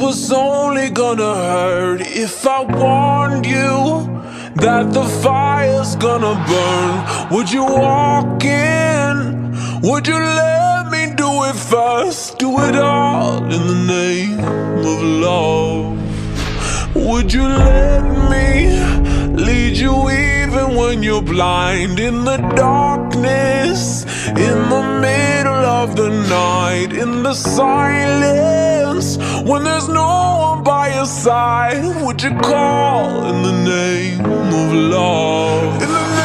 was only gonna hurt if I warned you that the fire's gonna burn. Would you walk in? Would you let me do it first? Do it all in the name of love. Would you let me lead you even when you're blind? In the darkness, in the middle of the night, in the silence, when there's no one by your side, would you call in the name of love? In the